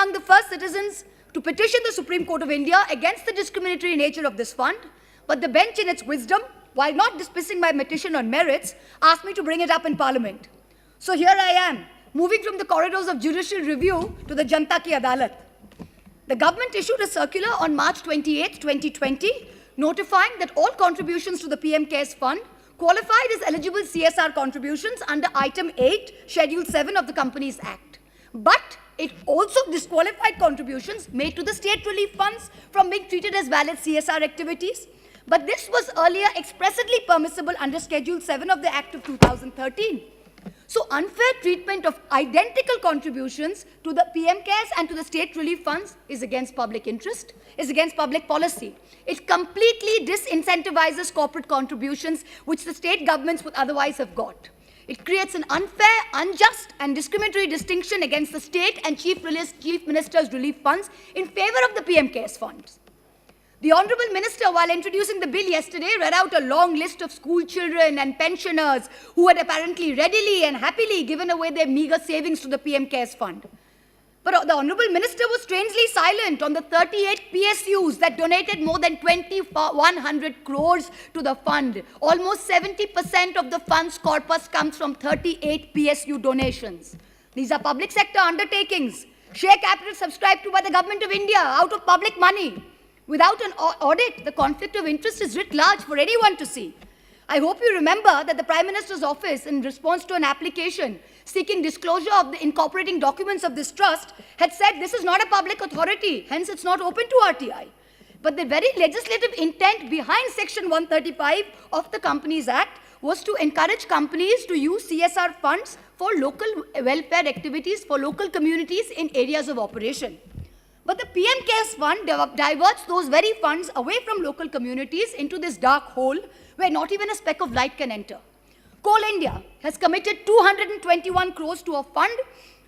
among the first citizens to petition the Supreme Court of India against the discriminatory nature of this fund, but the bench in its wisdom, while not dismissing my petition on merits, asked me to bring it up in Parliament. So here I am, moving from the corridors of judicial review to the Janta Ki Adalat. The government issued a circular on March 28, 2020, notifying that all contributions to the PM-cares fund qualified as eligible CSR contributions under Item 8, Schedule 7 of the Companies Act. But it also disqualified contributions made to the state relief funds from being treated as valid CSR activities. But this was earlier expressly permissible under Schedule 7 of the Act of 2013. So unfair treatment of identical contributions to the PM-cares and to the state relief funds is against public interest, is against public policy. It completely disincentivizes corporate contributions which the state governments would otherwise have got. It creates an unfair, unjust and discriminatory distinction against the state and chief minister's relief funds in favor of the PM-cares funds. The Honourable Minister, while introducing the bill yesterday, read out a long list of school children and pensioners who had apparently readily and happily given away their meagre savings to the PM-cares fund. But the Honourable Minister was strangely silent on the 38 PSUs that donated more than 2,100 crores to the fund. Almost 70% of the fund's corpus comes from 38 PSU donations. These are public sector undertakings, share capital subscribed to by the Government of India out of public money. Without an audit, the conflict of interest is writ large for anyone to see. I hope you remember that the Prime Minister's office, in response to an application seeking disclosure of the incorporating documents of this trust, had said this is not a public authority, hence it's not open to RTI. But the very legislative intent behind Section 135 of the Companies Act was to encourage companies to use CSR funds for local welfare activities for local communities in areas of operation. But the PM-cares fund diverts those very funds away from local communities into this dark hole where not even a speck of light can enter. Coal India has committed 221 crores to a fund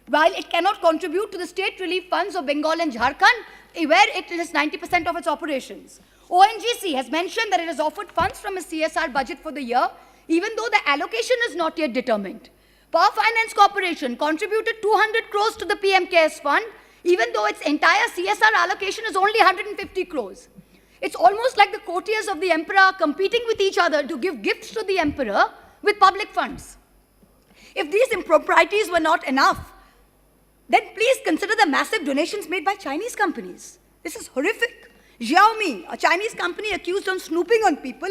while it cannot contribute to the state relief funds of Bengal and Jharkhand, where it is 90% of its operations. ONGC has mentioned that it has offered funds from its CSR budget for the year, even though the allocation is not yet determined. Power Finance Corporation contributed 200 crores to the PM-cares fund, even though its entire CSR allocation is only 150 crores. It's almost like the courtiers of the emperor competing with each other to give gifts to the emperor with public funds. If these improprieties were not enough, then please consider the massive donations made by Chinese companies. This is horrific. Xiaomi, a Chinese company accused of snooping on people,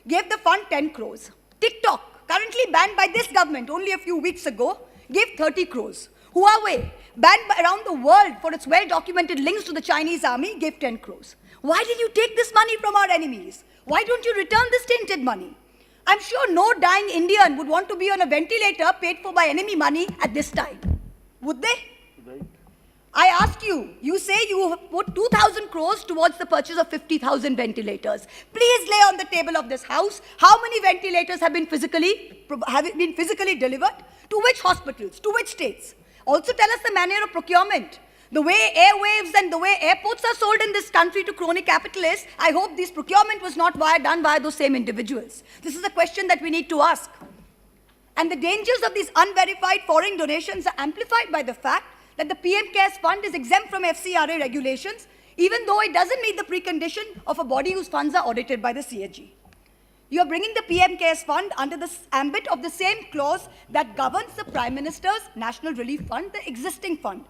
gave the fund 10 crores. TikTok, currently banned by this government only a few weeks ago, gave 30 crores. Huawei, banned around the world for its well-documented links to the Chinese army, gave 10 crores. Why did you take this money from our enemies? Why don't you return this tainted money? I'm sure no dying Indian would want to be on a ventilator paid for by enemy money at this time. Would they? Right. I ask you, you say you have put 2,000 crores towards the purchase of 50,000 ventilators. Please lay on the table of this house how many ventilators have been physically delivered, to which hospitals, to which states. Also tell us the manner of procurement. The way airwaves and the way airports are sold in this country to crony capitalists, I hope this procurement was not done by those same individuals. This is a question that we need to ask. And the dangers of these unverified foreign donations are amplified by the fact that the PM-cares fund is exempt from FCRA regulations, even though it doesn't meet the precondition of a body whose funds are audited by the CAG. You are bringing the PM-cares fund under the ambit of the same clause that governs the Prime Minister's National Relief Fund, the existing fund.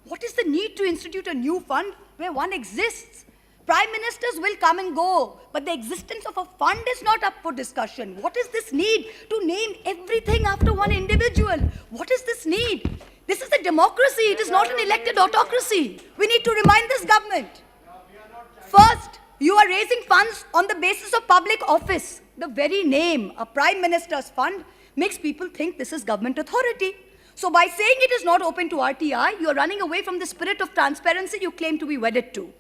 What is the need to institute a new fund where one exists? Prime Ministers will come and go, but the existence of a fund is not up for discussion. What is this need to name everything after one individual? What is this need? This is a democracy. It is not an elected autocracy. We need to remind this government. First, you are raising funds on the basis of public office. The very name, a Prime Minister's fund, makes people think this is government authority. So by saying it is not open to RTI, you are running away from the spirit of transparency you claim to be wedded to.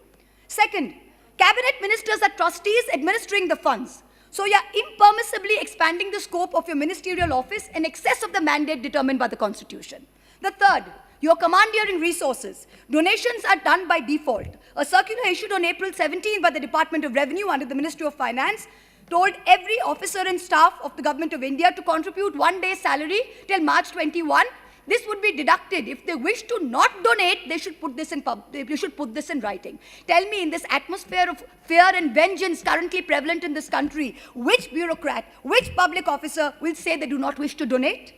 Second, cabinet ministers are trustees administering the funds. So you are impermissibly expanding the scope of your ministerial office in excess of the mandate determined by the Constitution. The third, you are commandeering resources. Donations are done by default. A circular issued on April 17 by the Department of Revenue under the Ministry of Finance told every officer and staff of the Government of India to contribute 1 day's salary till March 21 this would be deducted. If they wish to not donate, they should put this in writing. Tell me, in this atmosphere of fear and vengeance currently prevalent in this country, which bureaucrat, which public officer will say they do not wish to donate?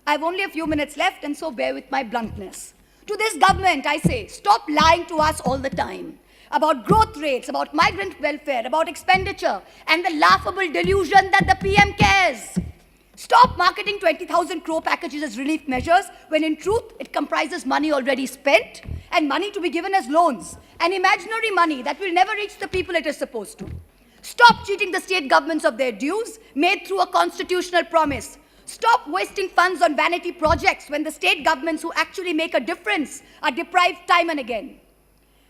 I have only a few minutes left, and so bear with my bluntness. To this government, I say, stop lying to us all the time about growth rates, about migrant welfare, about expenditure, and the laughable delusion that the PM cares. Stop marketing 20,000 crore packages as relief measures, when in truth, it comprises money already spent and money to be given as loans, and imaginary money that will never reach the people it is supposed to. Stop cheating the state governments of their dues made through a constitutional promise. Stop wasting funds on vanity projects when the state governments who actually make a difference are deprived time and again.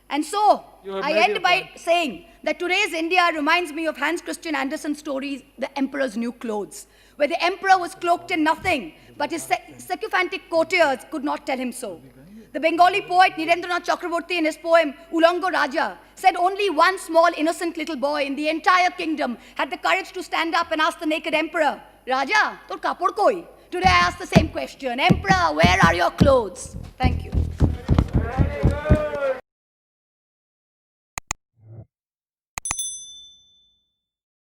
And so, I end by saying that today's India reminds me of Hans Christian Andersen's story, The Emperor's New Clothes, where the emperor was cloaked in nothing, but his sycophantic courtiers could not tell him so. The Bengali poet Nirendranath Chakraborty, in his poem Ulango Raja, said only one small innocent little boy in the entire kingdom had the courage to stand up and ask the naked emperor, Raja, tor kapod koi? Today I ask the same question, Emperor, where are your clothes? Thank you.